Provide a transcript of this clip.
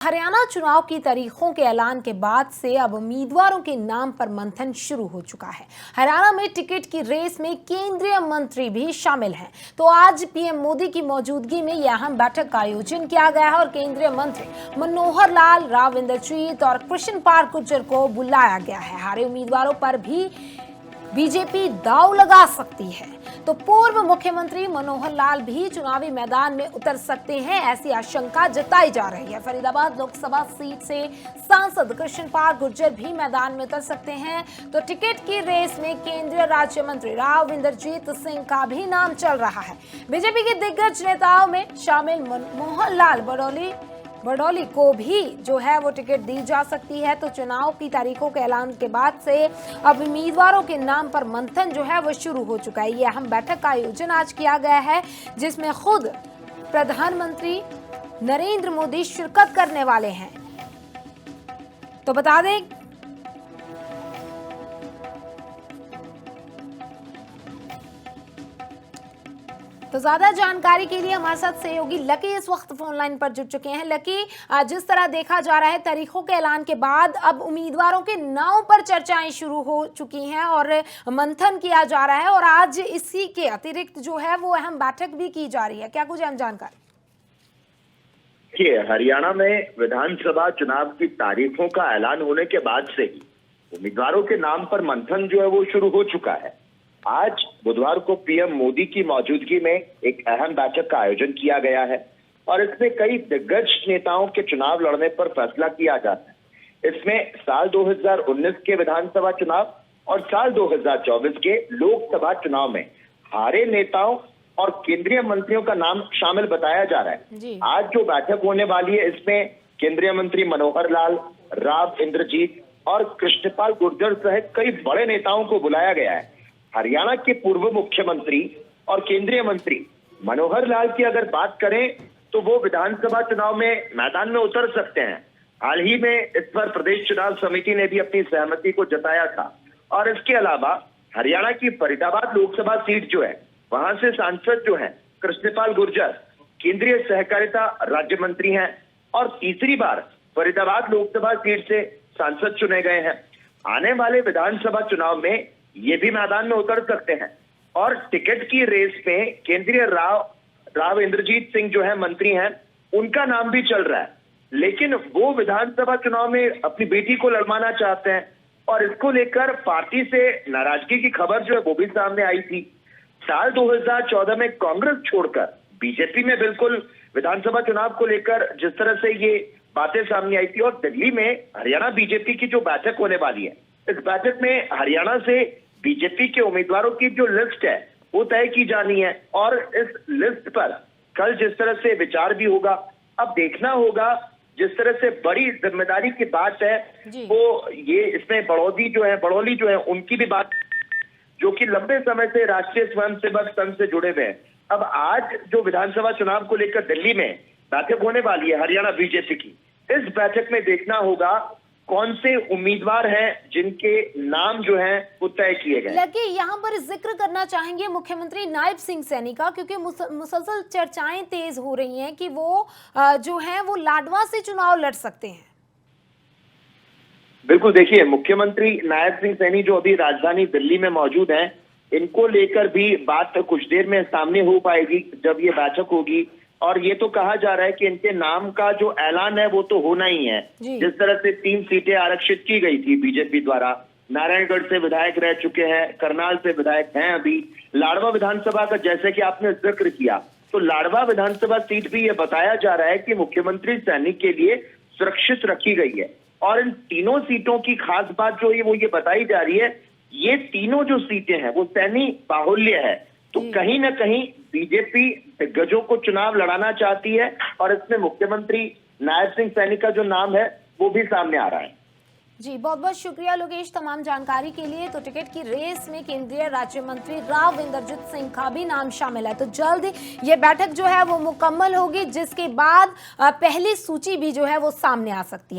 हरियाणा चुनाव की तारीखों के ऐलान के बाद से अब उम्मीदवारों के नाम पर मंथन शुरू हो चुका है। हरियाणा में टिकट की रेस में केंद्रीय मंत्री भी शामिल हैं। तो आज पीएम मोदी की मौजूदगी में यह अहम बैठक का आयोजन किया गया है और केंद्रीय मंत्री मनोहर लाल, राव इंद्रजीत और कृष्णपाल गुर्जर को बुलाया गया है। हारे उम्मीदवारों पर भी बीजेपी दांव लगा सकती है। तो पूर्व मुख्यमंत्री मनोहर लाल भी चुनावी मैदान में उतर सकते हैं, ऐसी आशंका जताई जा रही है। फरीदाबाद लोकसभा सीट से सांसद कृष्णपाल गुर्जर भी मैदान में उतर सकते हैं। तो टिकट की रेस में केंद्रीय राज्य मंत्री राव इंद्रजीत सिंह का भी नाम चल रहा है। बीजेपी के दिग्गज नेताओं में शामिल मनोहर लाल बड़ौली को भी जो है वो टिकट दी जा सकती है। तो चुनाव की तारीखों के ऐलान के बाद से अब उम्मीदवारों के नाम पर मंथन जो है वो शुरू हो चुका है। ये अहम बैठक का आयोजन आज किया गया है, जिसमें खुद प्रधानमंत्री नरेंद्र मोदी शिरकत करने वाले हैं। तो बता दें तो ज्यादा जानकारी के लिए हमारे साथ सहयोगी लकी इस वक्त फोन लाइन पर जुड़ चुके हैं। लकी, जिस तरह देखा जा रहा है तारीखों के ऐलान के बाद अब उम्मीदवारों के नाम पर चर्चाएं शुरू हो चुकी हैं और मंथन किया जा रहा है और आज इसी के अतिरिक्त जो है वो अहम बैठक भी की जा रही है। क्या कुछ अहम जानकारी? देखिए, हरियाणा में विधानसभा चुनाव की तारीखों का ऐलान होने के बाद से ही उम्मीदवारों के नाम पर मंथन जो है वो शुरू हो चुका है। आज बुधवार को पीएम मोदी की मौजूदगी में एक अहम बैठक का आयोजन किया गया है और इसमें कई दिग्गज नेताओं के चुनाव लड़ने पर फैसला किया जाता है। इसमें साल 2019 के विधानसभा चुनाव और साल 2024 के लोकसभा चुनाव में हारे नेताओं और केंद्रीय मंत्रियों का नाम शामिल बताया जा रहा है। आज जो बैठक होने वाली है इसमें केंद्रीय मंत्री मनोहर लाल, राव इंद्रजीत और कृष्णपाल गुर्जर सहित कई बड़े नेताओं को बुलाया गया है। हरियाणा के पूर्व मुख्यमंत्री और केंद्रीय मंत्री मनोहर लाल की अगर बात करें तो वो विधानसभा चुनाव में मैदान में उतर सकते हैं। हाल ही में इस पर प्रदेश चुनाव समिति ने भी अपनी सहमति को जताया था और इसके अलावा हरियाणा की फरीदाबाद लोकसभा सीट जो है वहां से सांसद जो है कृष्णपाल गुर्जर केंद्रीय सहकारिता राज्य मंत्री हैं और तीसरी बार फरीदाबाद लोकसभा सीट से सांसद चुने गए हैं। आने वाले विधानसभा चुनाव में ये भी मैदान में उतर सकते हैं और टिकट की रेस में केंद्रीय राव इंद्रजीत सिंह जो है मंत्री हैं, उनका नाम भी चल रहा है, लेकिन वो विधानसभा चुनाव में अपनी बेटी को लड़वाना चाहते हैं और इसको लेकर पार्टी से नाराजगी की खबर जो है वो भी सामने आई थी। साल 2014 में कांग्रेस छोड़कर बीजेपी में बिल्कुल विधानसभा चुनाव को लेकर जिस तरह से ये बातें सामने आई थी और दिल्ली में हरियाणा बीजेपी की जो बैठक होने वाली है, इस बैठक में हरियाणा से बीजेपी के उम्मीदवारों की जो लिस्ट है वो तय की जानी है और इस लिस्ट पर कल जिस तरह से विचार भी होगा। अब देखना होगा, जिस तरह से बड़ी जिम्मेदारी की बात है वो ये इसमें बड़ौली जो है उनकी भी बात, जो कि लंबे समय से राष्ट्रीय स्वयंसेवक संघ से जुड़े हुए हैं। अब आज जो विधानसभा चुनाव को लेकर दिल्ली में बैठक होने वाली है हरियाणा बीजेपी की, इस बैठक में देखना होगा कौन से उम्मीदवार हैं जिनके नाम जो हैं वो तय किए गए। लकी, यहाँ पर जिक्र करना चाहेंगे मुख्यमंत्री नायब सिंह सैनी का, क्योंकि मुसलसल चर्चाएं तेज हो रही हैं कि वो जो है वो लाडवा से चुनाव लड़ सकते हैं। बिल्कुल, देखिए, मुख्यमंत्री नायब सिंह सैनी जो अभी राजधानी दिल्ली में मौजूद हैं, इनको लेकर भी बात कुछ देर में सामने हो पाएगी जब ये बैठक होगी और ये तो कहा जा रहा है कि इनके नाम का जो ऐलान है वो तो होना ही है। जिस तरह से 3 सीटें आरक्षित की गई थी बीजेपी द्वारा, नारायणगढ़ से विधायक रह चुके हैं, करनाल से विधायक हैं, अभी लाडवा विधानसभा का जैसे कि आपने जिक्र किया, तो लाडवा विधानसभा सीट भी ये बताया जा रहा है कि मुख्यमंत्री सैनी के लिए सुरक्षित रखी गई है और इन तीनों सीटों की खास बात जो है वो ये बताई जा रही है, ये तीनों जो सीटें हैं वो सैनी बाहुल्य है। तो कहीं ना कहीं बीजेपी दिग्गजों को चुनाव लड़ाना चाहती है और इसमें मुख्यमंत्री नायब सिंह सैनी का जो नाम है वो भी सामने आ रहा है। जी, बहुत बहुत शुक्रिया लोकेश तमाम जानकारी के लिए। तो टिकट की रेस में केंद्रीय राज्य मंत्री राव इंद्रजीत सिंह का भी नाम शामिल है। तो जल्द ये बैठक जो है वो मुकम्मल होगी, जिसके बाद पहली सूची भी जो है वो सामने आ सकती है।